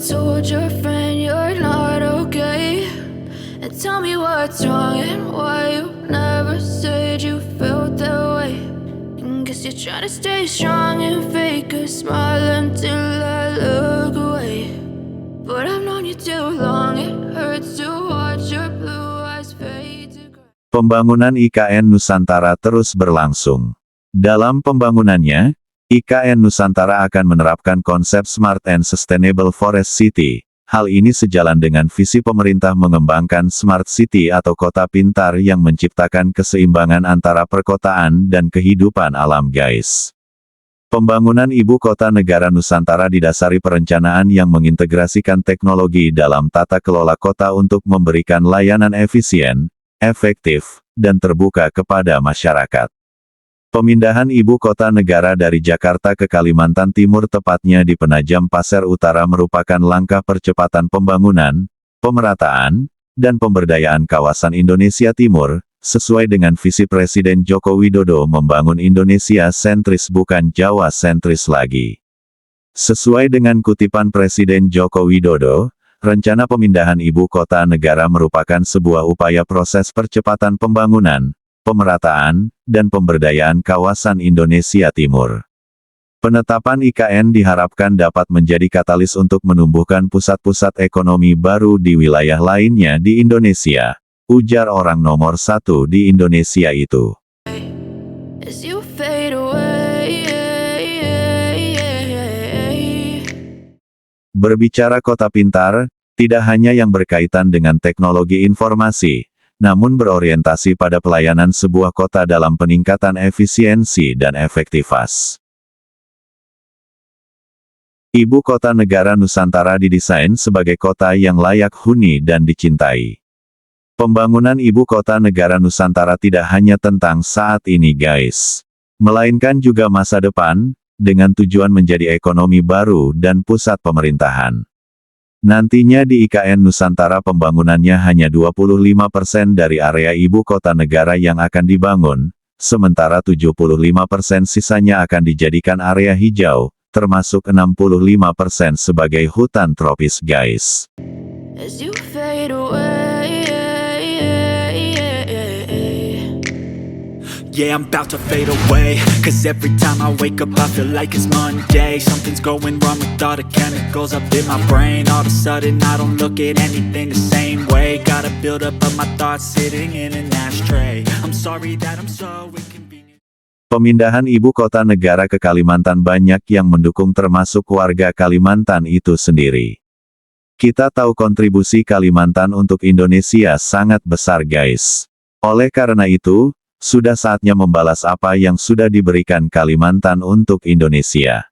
told your friend you're not okay? And tell me what's wrong and why you never said you felt that way. And guess you're trying to stay strong and fake a smile until I look away. But I've known you too long, it hurts to watch your blue eyes fade to gray. Pembangunan IKN Nusantara terus berlangsung. Dalam pembangunannya, IKN Nusantara akan menerapkan konsep Smart and Sustainable Forest City. Hal ini sejalan dengan visi pemerintah mengembangkan Smart City atau kota pintar yang menciptakan keseimbangan antara perkotaan dan kehidupan alam, guys. Pembangunan Ibu Kota Negara Nusantara didasari perencanaan yang mengintegrasikan teknologi dalam tata kelola kota untuk memberikan layanan efisien, efektif, dan terbuka kepada masyarakat. Pemindahan Ibu Kota Negara dari Jakarta ke Kalimantan Timur, tepatnya di Penajam Pasir Utara, merupakan langkah percepatan pembangunan, pemerataan, dan pemberdayaan kawasan Indonesia Timur, sesuai dengan visi Presiden Joko Widodo membangun Indonesia sentris bukan Jawa sentris lagi. Sesuai dengan kutipan Presiden Joko Widodo, rencana pemindahan Ibu Kota Negara merupakan sebuah upaya proses percepatan pembangunan, pemerataan, dan pemberdayaan kawasan Indonesia Timur. Penetapan IKN diharapkan dapat menjadi katalis untuk menumbuhkan pusat-pusat ekonomi baru di wilayah lainnya di Indonesia, ujar orang nomor 1 di Indonesia itu. As you fade away. Berbicara kota pintar, tidak hanya yang berkaitan dengan teknologi informasi, namun berorientasi pada pelayanan sebuah kota dalam peningkatan efisiensi dan efektivitas. Ibu Kota Negara Nusantara didesain sebagai kota yang layak huni dan dicintai. Pembangunan Ibu Kota Negara Nusantara tidak hanya tentang saat ini, guys, melainkan juga masa depan, dengan tujuan menjadi ekonomi baru dan pusat pemerintahan. Nantinya di IKN Nusantara pembangunannya hanya 25% dari area Ibu Kota Negara yang akan dibangun, sementara 75% sisanya akan dijadikan area hijau, termasuk 65% sebagai hutan tropis, guys. As you fade away. Yeah, I'm about to fade away, cause every time I wake up I feel like it's Monday. Something's going wrong with all the chemicals up in my brain. All of a sudden I don't look at anything the same way. Gotta build up of my thoughts sitting in an ashtray. I'm sorry that I'm so inconvenient. Pemindahan Ibu Kota Negara ke Kalimantan banyak yang mendukung, termasuk warga Kalimantan itu sendiri. Kita tahu kontribusi Kalimantan untuk Indonesia sangat besar, guys. Oleh karena itu, sudah saatnya membalas apa yang sudah diberikan Kalimantan untuk Indonesia.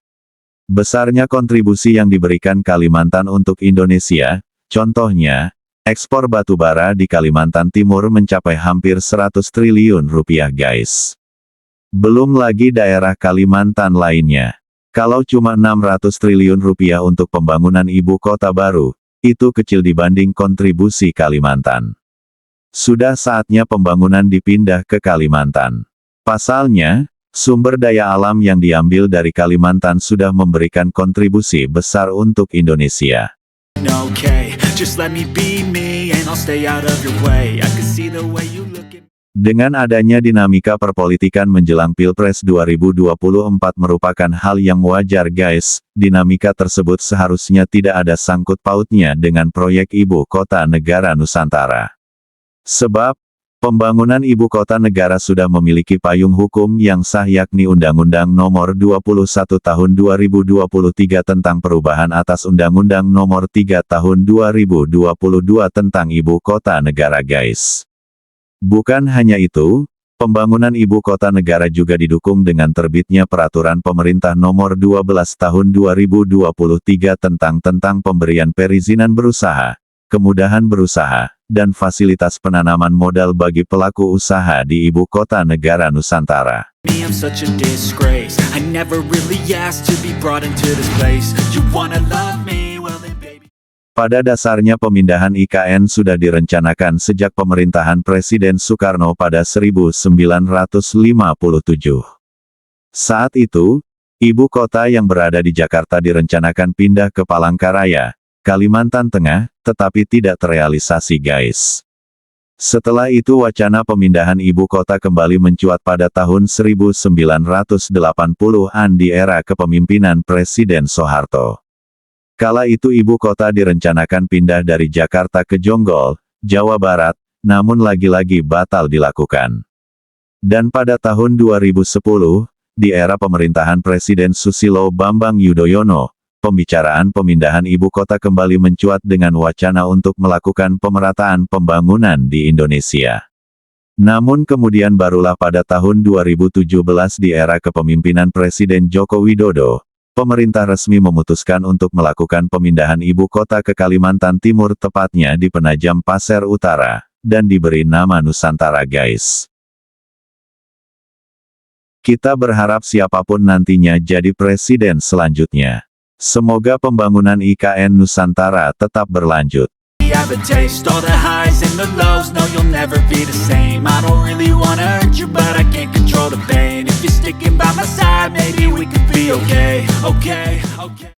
Besarnya kontribusi yang diberikan Kalimantan untuk Indonesia, contohnya, ekspor batubara di Kalimantan Timur mencapai hampir 100 triliun rupiah, guys. Belum lagi daerah Kalimantan lainnya. Kalau cuma 600 triliun rupiah untuk pembangunan ibu kota baru, itu kecil dibanding kontribusi Kalimantan. Sudah saatnya pembangunan dipindah ke Kalimantan. Pasalnya, sumber daya alam yang diambil dari Kalimantan sudah memberikan kontribusi besar untuk Indonesia. Okay, just let me be me and I'll stay out of your way. I can see the way you look at. Dengan adanya dinamika perpolitikan menjelang Pilpres 2024 merupakan hal yang wajar, guys. Dinamika tersebut seharusnya tidak ada sangkut pautnya dengan proyek Ibu Kota Negara Nusantara. Sebab, pembangunan Ibu Kota Negara sudah memiliki payung hukum yang sah, yakni Undang-Undang Nomor 21 Tahun 2023 tentang perubahan atas Undang-Undang Nomor 3 Tahun 2022 tentang Ibu Kota Negara, guys. Bukan hanya itu, pembangunan Ibu Kota Negara juga didukung dengan terbitnya Peraturan Pemerintah Nomor 12 Tahun 2023 tentang pemberian perizinan berusaha, kemudahan berusaha, dan fasilitas penanaman modal bagi pelaku usaha di Ibu Kota Negara Nusantara. I'm such a disgrace. I never really asked to be brought into this place. You wanna love me? Well then baby. Pada dasarnya pemindahan IKN sudah direncanakan sejak pemerintahan Presiden Soekarno pada 1957. Saat itu, ibu kota yang berada di Jakarta direncanakan pindah ke Palangkaraya, Kalimantan Tengah, tetapi tidak terrealisasi guys. Setelah itu wacana pemindahan ibu kota kembali mencuat pada tahun 1980-an di era kepemimpinan Presiden Soeharto. Kala itu ibu kota direncanakan pindah dari Jakarta ke Jonggol, Jawa Barat, namun lagi-lagi batal dilakukan. Dan pada tahun 2010, di era pemerintahan Presiden Susilo Bambang Yudhoyono, pembicaraan pemindahan ibu kota kembali mencuat dengan wacana untuk melakukan pemerataan pembangunan di Indonesia. Namun kemudian barulah pada tahun 2017 di era kepemimpinan Presiden Joko Widodo, pemerintah resmi memutuskan untuk melakukan pemindahan ibu kota ke Kalimantan Timur tepatnya di Penajam Pasir Utara, dan diberi nama Nusantara guys. Kita berharap siapapun nantinya jadi presiden selanjutnya. Semoga pembangunan IKN Nusantara tetap berlanjut. have a taste, all the highs and the lows. No, you'll never be the same. I don't really wanna hurt you, but I can't control the pain. If you're sticking by my side, maybe we could be okay, okay, okay.